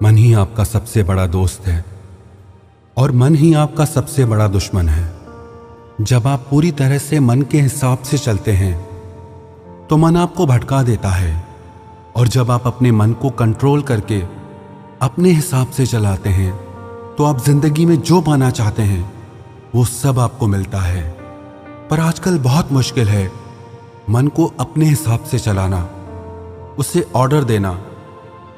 मन ही आपका सबसे बड़ा दोस्त है और मन ही आपका सबसे बड़ा दुश्मन है। जब आप पूरी तरह से मन के हिसाब से चलते हैं तो मन आपको भटका देता है, और जब आप अपने मन को कंट्रोल करके अपने हिसाब से चलाते हैं तो आप जिंदगी में जो पाना चाहते हैं वो सब आपको मिलता है। पर आजकल बहुत मुश्किल है मन को अपने हिसाब से चलाना, उसे ऑर्डर देना।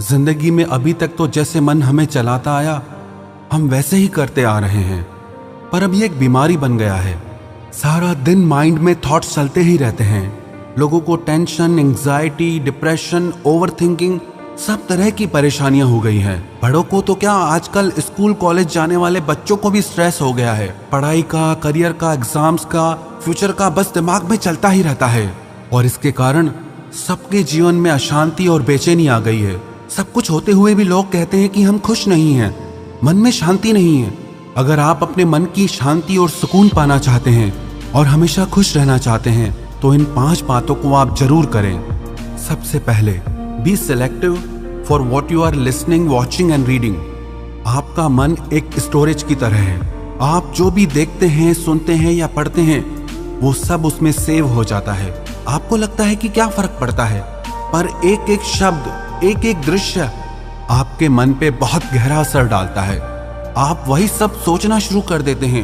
जिंदगी में अभी तक तो जैसे मन हमें चलाता आया हम वैसे ही करते आ रहे हैं, पर अब ये एक बीमारी बन गया है। सारा दिन माइंड में थॉट्स चलते ही रहते हैं। लोगों को टेंशन, एंग्जाइटी, डिप्रेशन, ओवरथिंकिंग, सब तरह की परेशानियां हो गई हैं। बड़ों को तो क्या, आजकल स्कूल कॉलेज जाने वाले बच्चों को भी स्ट्रेस हो गया है। पढ़ाई का, करियर का, एग्जाम्स का, फ्यूचर का बस दिमाग में चलता ही रहता है, और इसके कारण सबके जीवन में अशांति और बेचैनी आ गई है। सब कुछ होते हुए भी लोग कहते हैं कि हम खुश नहीं हैं, मन में शांति नहीं है। अगर आप अपने मन की शांति और सुकून पाना चाहते हैं और हमेशा खुश रहना चाहते हैं तो इन 5 बातों को आप जरूर करें। सबसे पहले, be selective for what you are listening, watching and reading. आपका मन एक स्टोरेज की तरह है। आप जो भी देखते हैं, सुनते हैं या पढ़ते हैं वो सब उसमें सेव हो जाता है। आपको लगता है कि क्या फर्क पड़ता है, पर एक एक शब्द, एक एक दृश्य आपके मन पे बहुत गहरा असर डालता है। आप वही सब सोचना शुरू कर देते हैं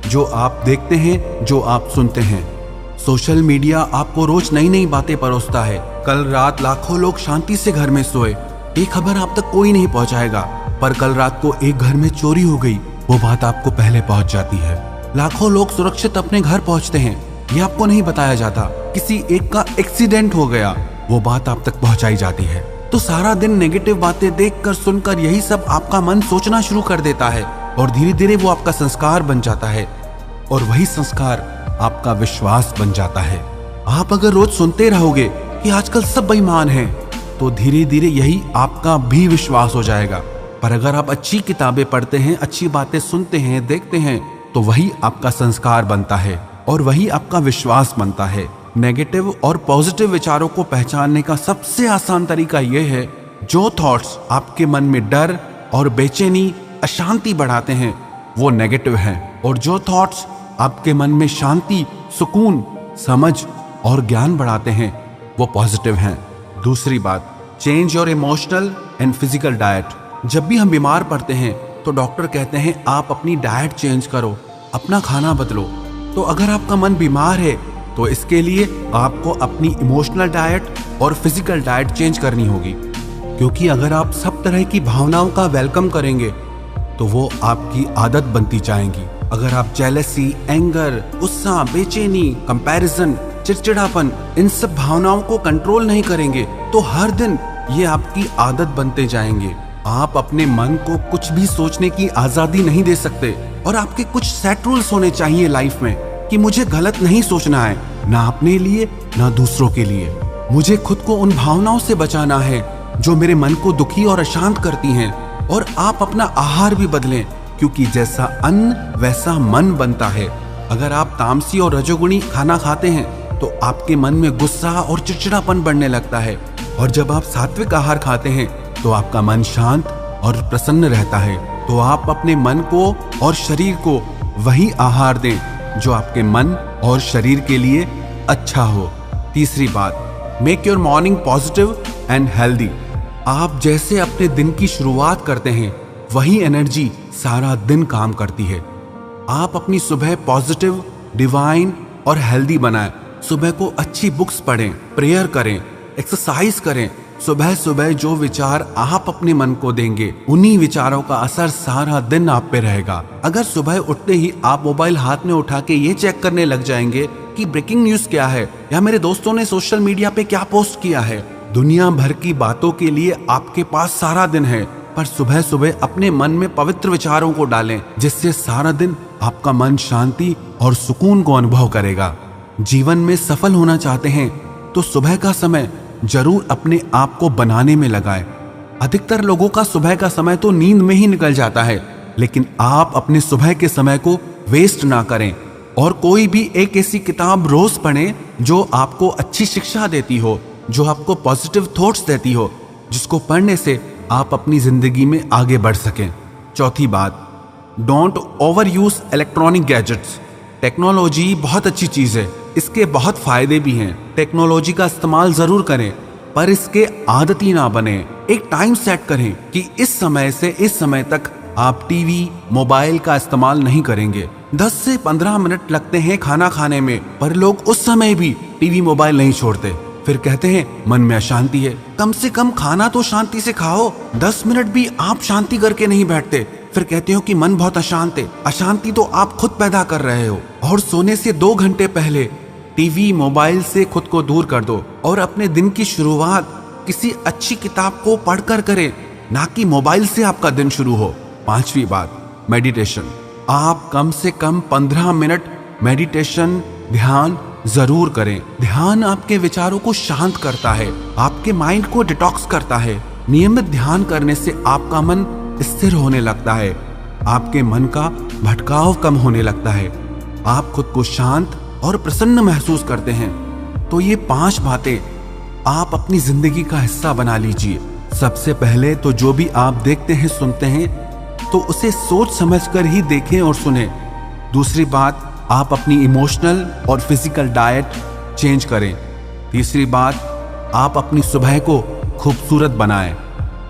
जो आप देखते हैं, जो आप सुनते हैं। सोशल मीडिया आपको रोज नई नई बातें परोसता है। कल रात लाखों लोग शांति से घर में सोए, ये खबर आप तक कोई नहीं पहुंचाएगा, पर कल रात को एक घर में चोरी हो गई, वो बात आपको पहले पहुंच जाती है। लाखों लोग सुरक्षित अपने घर पहुंचते हैं, ये आपको नहीं बताया जाता। किसी एक का एक्सीडेंट हो गया, वो बात आप तक पहुंचाई जाती है। तो सारा दिन नेगेटिव बातें देखकर, सुनकर यही सब आपका मन सोचना शुरू कर देता है, और धीरे धीरे वो आपका संस्कार बन जाता है, और वही संस्कार आपका विश्वास बन जाता है। आप अगर रोज सुनते रहोगे कि आजकल सब बेईमान हैं, तो धीरे धीरे यही आपका भी विश्वास हो जाएगा। पर अगर आप अच्छी किताबें पढ़ते हैं, अच्छी बातें सुनते हैं, देखते हैं, तो वही आपका संस्कार बनता है और वही आपका विश्वास बनता है। नेगेटिव और पॉजिटिव विचारों को पहचानने का सबसे आसान तरीका यह है, जो थॉट्स आपके मन में डर और बेचैनी, अशांति बढ़ाते हैं वो नेगेटिव हैं, और जो थॉट्स आपके मन में शांति, सुकून, समझ और ज्ञान बढ़ाते हैं वो पॉजिटिव हैं। दूसरी बात, change your emotional and physical diet. जब भी हम बीमार पड़ते हैं तो डॉक्टर कहते हैं आप अपनी डाइट चेंज करो, अपना खाना बदलो। तो अगर आपका मन बीमार है तो इसके लिए आपको अपनी इमोशनल डाइट और फिजिकल डाइट चेंज करनी होगी, क्योंकि अगर आप सब तरह की भावनाओं का वेलकम करेंगे तो वो आपकी आदत बनती जाएंगी। अगर आप जेलसी, एंगर, गुस्सा, बेचैनी, कंपैरिजन, चिड़चिड़ापन, इन सब भावनाओं को कंट्रोल नहीं करेंगे तो हर दिन ये आपकी आदत बनते जाएंगे। आप अपने मन को कुछ भी सोचने की आजादी नहीं दे सकते, और आपके कुछ सेट रूल्स होने चाहिए लाइफ में कि मुझे गलत नहीं सोचना है, ना अपने लिए ना दूसरों के लिए। मुझे खुद को उन भावनाओं से बचाना है जो मेरे मन को दुखी और अशांत करती हैं। और आप अपना आहार भी बदलें, क्योंकि जैसा अन्न वैसा मन बनता है। अगर आप तामसी और रजोगुणी खाना खाते हैं तो आपके मन में गुस्सा और चिड़चिड़ापन बढ़ने लगता है, और जब आप सात्विक आहार खाते हैं तो आपका मन शांत और प्रसन्न रहता है। तो आप अपने मन को और शरीर को वही आहार दें जो आपके मन और शरीर के लिए अच्छा हो। तीसरी बात, make your morning positive and healthy. आप जैसे अपने दिन की शुरुआत करते हैं वही एनर्जी सारा दिन काम करती है। आप अपनी सुबह पॉजिटिव, डिवाइन और हेल्दी बनाएं। सुबह को अच्छी बुक्स पढ़ें, प्रेयर करें, एक्सरसाइज करें। सुबह सुबह जो विचार आप अपने मन को देंगे उन्हीं विचारों का असर सारा दिन आप पे रहेगा। अगर सुबह उठते ही आप मोबाइल हाथ में उठा के ये चेक करने लग जाएंगे कि ब्रेकिंग न्यूज क्या है या मेरे दोस्तों ने सोशल मीडिया पे क्या पोस्ट किया है, दुनिया भर की बातों के लिए आपके पास सारा दिन है। पर सुबह सुबह अपने मन में पवित्र विचारों को डालें, जिससे सारा दिन आपका मन शांति और सुकून को अनुभव करेगा। जीवन में सफल होना चाहते हैं तो सुबह का समय जरूर अपने आप को बनाने में लगाएं। अधिकतर लोगों का सुबह का समय तो नींद में ही निकल जाता है, लेकिन आप अपने सुबह के समय को वेस्ट ना करें, और कोई भी एक ऐसी किताब रोज पढ़ें जो आपको अच्छी शिक्षा देती हो, जो आपको पॉजिटिव थॉट्स देती हो, जिसको पढ़ने से आप अपनी जिंदगी में आगे बढ़ सकें। चौथी बात, don't over use electronic gadgets. Technology बहुत अच्छी चीज है, इसके बहुत फायदे भी हैं। टेक्नोलॉजी का इस्तेमाल जरूर करें, पर इसके आदती ना बने। एक टाइम सेट करें कि इस समय से इस समय तक आप टीवी, मोबाइल का इस्तेमाल नहीं करेंगे। 10 से 15 मिनट लगते हैं खाना खाने में, पर लोग उस समय भी टीवी, मोबाइल नहीं छोड़ते। फिर कहते हैं मन में अशांति है। कम से कम खाना तो शांति से खाओ। 10 मिनट भी आप शांति करके नहीं बैठते, फिर कहते हो कि मन बहुत अशांत है। अशांति तो आप खुद पैदा कर रहे हो। और सोने से 2 घंटे पहले टीवी, मोबाइल से खुद को दूर कर दो और अपने दिन की शुरुआत किसी अच्छी किताब को पढ़कर करें, ना कि मोबाइल से आपका दिन शुरू हो। 5वीं बात, मेडिटेशन। आप कम से कम 15 मिनट मेडिटेशन, ध्यान जरूर करें। ध्यान आपके विचारों को शांत करता है, आपके माइंड को डिटॉक्स करता है। नियमित ध्यान करने से आपका मन स्थिर होने लगता है, आपके मन का भटकाव कम होने लगता है, आप खुद को शांत और प्रसन्न महसूस करते हैं। तो ये 5 बातें आप अपनी जिंदगी का हिस्सा बना लीजिए। सबसे पहले तो जो भी आप देखते हैं, सुनते हैं, तो उसे सोच समझकर ही देखें और सुने। दूसरी बात, आप अपनी इमोशनल और फिजिकल डाइट चेंज करें। तीसरी बात, आप अपनी सुबह को खूबसूरत बनाएं।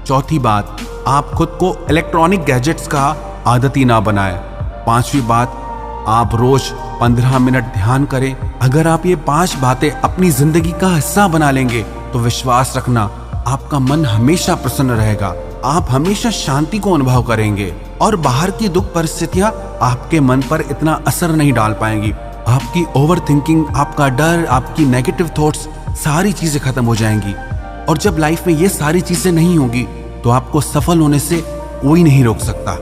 चौथी बात, आप खुद को इलेक्ट्रॉनिक गैजेट्स का आदती ना बनाएं। 5वीं बात, आप रोज 15 मिनट ध्यान करें। अगर आप ये 5 बातें अपनी जिंदगी का हिस्सा बना लेंगे तो विश्वास रखना, आपका मन हमेशा प्रसन्न रहेगा, आप हमेशा शांति को अनुभव करेंगे और बाहर की दुख परिस्थितियां आपके मन पर इतना असर नहीं डाल पाएंगी। आपकी ओवर थिंकिंग, आपका डर, आपकी नेगेटिव थॉट्स, सारी चीजें खत्म हो जाएंगी। और जब लाइफ में ये सारी चीजें नहीं होगी तो आपको सफल होने से कोई नहीं रोक सकता।